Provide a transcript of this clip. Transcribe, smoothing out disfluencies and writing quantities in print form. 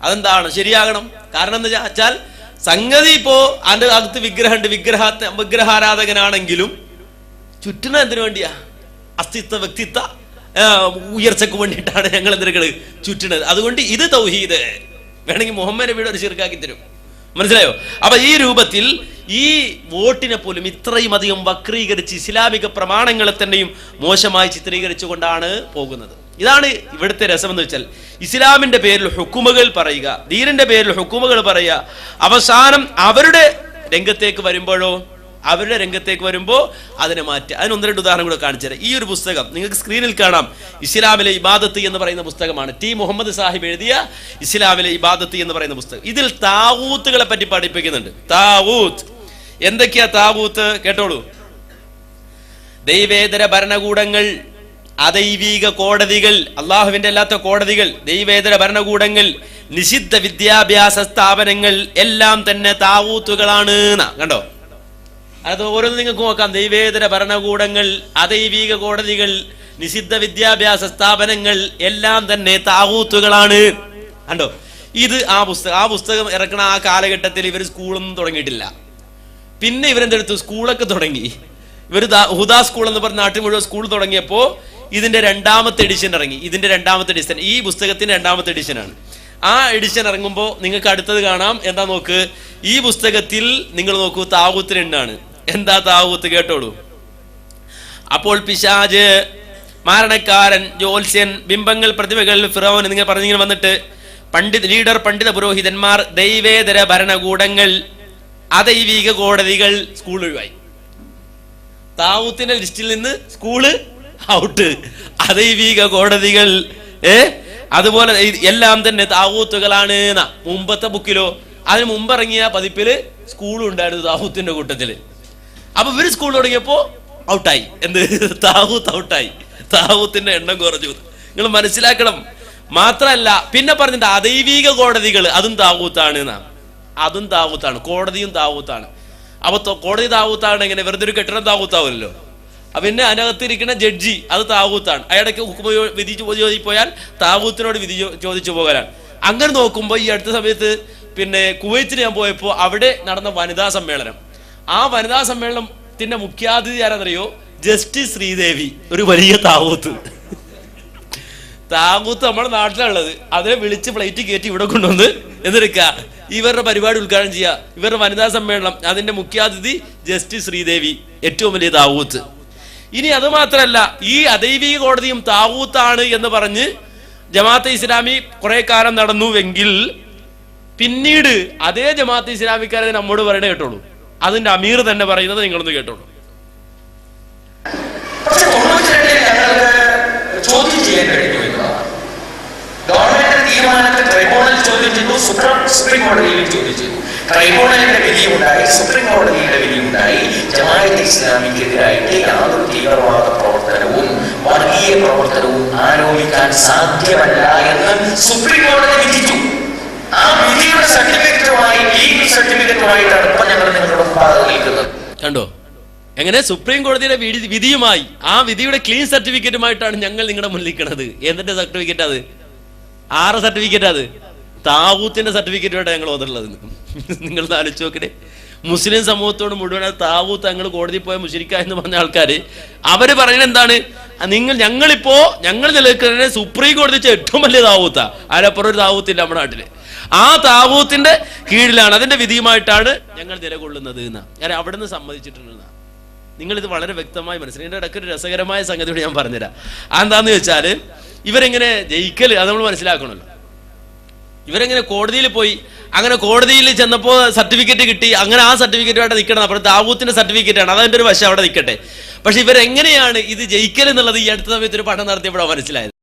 അതെന്താണ് ശരിയാകണം? കാരണം എന്താ വെച്ചാൽ സംഗതി ഇപ്പോ അതിന്റെ അകത്ത് വിഗ്രഹമുണ്ട്, വിഗ്രഹാരാധകനാണെങ്കിലും ചുറ്റുന്ന എന്തിനു വേണ്ടിയാ? അസ്തിത്വ വ്യക്തിത്വ ഉയർച്ചക്ക് വേണ്ടിയിട്ടാണ് ഞങ്ങൾ എന്തിനു ചുറ്റുന്നത്. അതുകൊണ്ട് ഇത് തൗഹീദ്. വേണമെങ്കിൽ മുഹമ്മദ് നബിയുടെ ഒരു ശിർക്കാക്കി തരും. മനസ്സിലായോ? അപ്പൊ ഈ രൂപത്തിൽ ഈ വോട്ടിനെ പോലും ഇത്രയും അധികം വക്രീകരിച്ച് ഇസ്ലാമിക പ്രമാണങ്ങളെ തന്നെയും മോശമായി ചിത്രീകരിച്ചുകൊണ്ടാണ് പോകുന്നത്. ഇതാണ് ഇവിടുത്തെ രസമെന്ന് വെച്ചാൽ, ഇസ്ലാമിന്റെ പേരിൽ ഹുക്കുമുകൾ പറയുക, ദീനിന്റെ പേരിൽ ഹുക്കുമുകൾ പറയുക, അവസാനം അവരുടെ രംഗത്തേക്ക് വരുമ്പോൾ അതിനെ മാറ്റുക. അതിന് ഒന്ന് രണ്ട് ഉദാഹരണം കൂടെ കാണിച്ചു തരാം. ഈ ഒരു പുസ്തകം നിങ്ങൾക്ക് സ്ക്രീനിൽ കാണാം. ഇസ്ലാമിലെ ഇബാദത്ത് എന്ന് പറയുന്ന പുസ്തകമാണ്. ടി മുഹമ്മദ് സാഹിബ് എഴുതിയ ഇസ്ലാമിലെ ഇബാദത്ത് എന്ന് പറയുന്ന പുസ്തകം. ഇതിൽ താവൂത്തുകളെ പറ്റി പഠിപ്പിക്കുന്നുണ്ട്. താവൂത്ത് എന്തൊക്കെയാ? താവൂത്ത് കേട്ടോളൂ. ദൈവേതര ഭരണകൂടങ്ങൾ, അദൈവിക കോടതികൾ, അള്ളാഹുവിന്റെ അല്ലാത്ത കോടതികൾ, ദൈവേതര ഭരണകൂടങ്ങൾ, നിഷിദ്ധ വിദ്യാഭ്യാസ സ്ഥാപനങ്ങൾ എല്ലാം തന്നെ താവൂത്തുകളാണ്. കണ്ടോ? അത് ഓരോന്ന് നിങ്ങൾക്ക് നോക്കാം. ദൈവേതര ഭരണകൂടങ്ങൾ, അദൈവിക കോടതികൾ, നിഷിദ്ധ വിദ്യാഭ്യാസ സ്ഥാപനങ്ങൾ എല്ലാം തന്നെ താവൂത്തുകളാണ്. കണ്ടോ? ഇത് ആ പുസ്തകം ഇറക്കണ ആ കാലഘട്ടത്തിൽ ഇവർ സ്കൂളൊന്നും തുടങ്ങിയിട്ടില്ല. പിന്നെ ഇവരെന്തെടുത്തു? സ്കൂളൊക്കെ തുടങ്ങി. ഇവർ ഹുദാ സ്കൂൾ എന്ന് പറഞ്ഞ നാട്ടിൽ മുഴുവൻ സ്കൂൾ തുടങ്ങിയപ്പോ ഇതിന്റെ രണ്ടാമത്തെ എഡിഷൻ ഇറങ്ങി. ഇതിന്റെ രണ്ടാമത്തെ എഡിഷൻ, ഈ പുസ്തകത്തിന്റെ രണ്ടാമത്തെ എഡിഷനാണ്. ആ എഡിഷൻ ഇറങ്ങുമ്പോൾ നിങ്ങൾക്ക് അടുത്തത് കാണാം. എന്താ നോക്ക്, ഈ പുസ്തകത്തിൽ നിങ്ങൾ നോക്കൂ, താവൂത്തിന് എണ്ണാണ്. എന്താ താവൂത്ത്? കേട്ടോളൂ. അപ്പോൾ പിശാജ്, മാരണക്കാരൻ, ജ്യോത്സ്യൻ, ബിംബങ്ങൾ, പ്രതിമകൾ, ഫിറഔൻ എന്നിങ്ങനെ പറഞ്ഞിങ്ങനെ വന്നിട്ട് പണ്ഡിത പുരോഹിതന്മാർ, ദൈവേതര ഭരണകൂടങ്ങൾ, അദൈവിക കോടതികൾ, സ്കൂൾ ഒഴിവായി. താവൂത്തിന്റെ ലിസ്റ്റിൽ നിന്ന് സ്കൂള് ഔട്ട്. അദൈവിക കോടതികൾ അതുപോലെ എല്ലാം തന്നെ താവൂത്തുകളാണ്. മുമ്പത്തെ ബുക്കിലോ അതിന് മുമ്പിറങ്ങിയ പതിപ്പില് സ്കൂളും ഉണ്ടായിരുന്നു താവൂത്തിന്റെ കൂട്ടത്തില്. അപ്പൊ ഇവര് സ്കൂൾ തുടങ്ങിയപ്പോ ഔട്ടായി. എന്ത്? താവൂത്ത് ഔട്ടായി. താവൂത്തിന്റെ എണ്ണം കുറഞ്ഞു. നിങ്ങൾ മനസ്സിലാക്കണം. മാത്രല്ല പിന്നെ പറഞ്ഞിട്ട് അദൈവിക കോടതികൾ, അതും താവൂത്താണ്. അതും താവൂത്താണ്. കോടതിയും താവൂത്താണ്. അപ്പൊ കോടതി താവൂത്താണ്. എങ്ങനെ? വെറുതെ ഒരു കെട്ടിടം താവൂത്താവുമല്ലോ. പിന്നെ അതിനകത്തിരിക്കുന്ന ജഡ്ജി അത് താവൂത്താണ്. അയാൾക്ക് വിധി ചോദിപ്പോയാൽ താവൂത്തിനോട് വിധി ചോദിച്ചു പോകാനാണ്. അങ്ങനെ നോക്കുമ്പോൾ ഈ അടുത്ത സമയത്ത് പിന്നെ കുവൈത്തിൽ ഞാൻ പോയപ്പോൾ അവിടെ നടന്ന വനിതാ സമ്മേളനം. ആ വനിതാ സമ്മേളനത്തിന്റെ മുഖ്യാതിഥി ആരാന്നറിയോ? ജസ്റ്റിസ് ശ്രീദേവി. ഒരു വലിയ താവൂത്ത്. നമ്മുടെ നാട്ടിലുള്ളത്. അതിനെ വിളിച്ച് ഫ്ലൈറ്റ് കയറ്റി ഇവിടെ കൊണ്ടുവന്ന് എന്തെടുക്കുക, ഇവരുടെ പരിപാടി ഉദ്ഘാടനം ചെയ്യുക. ഇവരുടെ വനിതാ സമ്മേളനം, അതിന്റെ മുഖ്യാതിഥി ജസ്റ്റിസ് ശ്രീദേവി, ഏറ്റവും വലിയ താവൂത്ത്. ഇനി അത് മാത്രല്ല, ഈ അദൈവിക കോടതിയും താവൂത്താണ് എന്ന് പറഞ്ഞ് ജമാഅത്തെ ഇസ്ലാമി കുറെ കാലം നടന്നുവെങ്കിൽ പിന്നീട് അതേ ജമാഅത്തെ ഇസ്ലാമിക്കാരെ നമ്മോട് പറയണേ കേട്ടോളൂ. അതിന്റെ അമീർ തന്നെ പറയുന്നത് നിങ്ങളൊന്ന് കേട്ടോളൂ. ചോദ്യം ചെയ്യാൻ കഴിഞ്ഞു എന്നതാണ്. ഗവൺമെന്റ് തീരുമാനത്തെ ട്രൈബ്യൂണൽ ചോദ്യം ചെയ്തു, സുപ്രീം കോടതിയിൽ ചോദ്യം ചെയ്തു. ട്രൈബ്യൂണലിന്റെ വിധിയുണ്ടായി, സുപ്രീം കോടതിയുടെ വിധിയുണ്ടായി. ജമാഅത്തെ ഇസ്ലാമിക്കെതിരായിട്ട് യാതൊരു തീവ്രവാദ പ്രവർത്തനവും വർഗീയ പ്രവർത്തനവും ആരോപിക്കാൻ സാധ്യമല്ല എന്ന് സുപ്രീം കോടതി വിധിച്ചു. ആ വിധിയുടെ സർട്ടിഫിക്കറ്റുമായി, ലീഗൽ സർട്ടിഫിക്കറ്റുമായിട്ടാണ് ഇപ്പൊ ഞങ്ങൾ നിങ്ങളുടെ മുമ്പാകെ നിൽക്കുന്നത്. കണ്ടോ എങ്ങനെ? സുപ്രീം കോടതിയുടെ വിധിയുമായി, ആ വിധിയുടെ ക്ലീൻ സർട്ടിഫിക്കറ്റുമായിട്ടാണ് ഞങ്ങൾ നിങ്ങളുടെ മുന്നിലിരിക്കുന്നത്. എന്നിട്ട് സർട്ടിഫിക്കറ്റ് അത് ആറ് സർട്ടിഫിക്കറ്റ്? അത് താവൂത്തിന്റെ സർട്ടിഫിക്കറ്റുമായിട്ട് ഞങ്ങൾ വന്നിട്ടുള്ളത്. നിങ്ങൾ ആലോചിച്ച് നോക്കണേ. മുസ്ലിം സമൂഹത്തോട് മുഴുവൻ താവൂത്ത് ഞങ്ങൾ കോടതി പോയ മുശ്രിക്ക എന്ന് പറഞ്ഞ ആൾക്കാര് അവര് പറയുന്നത് എന്താണ്? ഞങ്ങൾ നിലനിൽക്കുന്നത് സുപ്രീം കോടതി വെച്ച ഏറ്റവും വലിയ താവൂത്താ. അതിനപ്പുറം ഒരു താവൂത്തില്ല നമ്മുടെ നാട്ടില്. ആ താവൂത്തിന്റെ കീഴിലാണ്, അതിന്റെ വിധിയുമായിട്ടാണ് ഞങ്ങൾ നിലകൊള്ളുന്നത് എന്ന് ഞാൻ അവിടെ നിന്ന് സമ്മതിച്ചിട്ടുണ്ടെന്നാണ്. നിങ്ങളിത് വളരെ വ്യക്തമായി മനസ്സിലാക്കി. എൻ്റെ ഇടയ്ക്ക് ഒരു രസകരമായ സംഗതിയോട് ഞാൻ പറഞ്ഞുതരാം. അതെന്താന്ന് വെച്ചാൽ, ഇവരെങ്ങനെ ജയിക്കല് അത് നമ്മൾ മനസ്സിലാക്കണമല്ലോ. ഇവരെങ്ങനെ കോടതിയിൽ പോയി, അങ്ങനെ കോടതിയിൽ ചെന്നപ്പോൾ സർട്ടിഫിക്കറ്റ് കിട്ടി, അങ്ങനെ ആ സർട്ടിഫിക്കറ്റുമായിട്ട് നിൽക്കണം. അപ്പോൾ താവൂത്തിന്റെ സർട്ടിഫിക്കറ്റ് ആണ്, അതിൻ്റെ ഒരു വശം അവിടെ നിൽക്കട്ടെ. പക്ഷെ ഇവരെങ്ങനെയാണ് ഇത് ജയിക്കൽ എന്നുള്ളത് ഈ അടുത്ത സമയത്ത് ഒരു പഠനം നടത്തിയപ്പോഴാണ് മനസ്സിലായത്.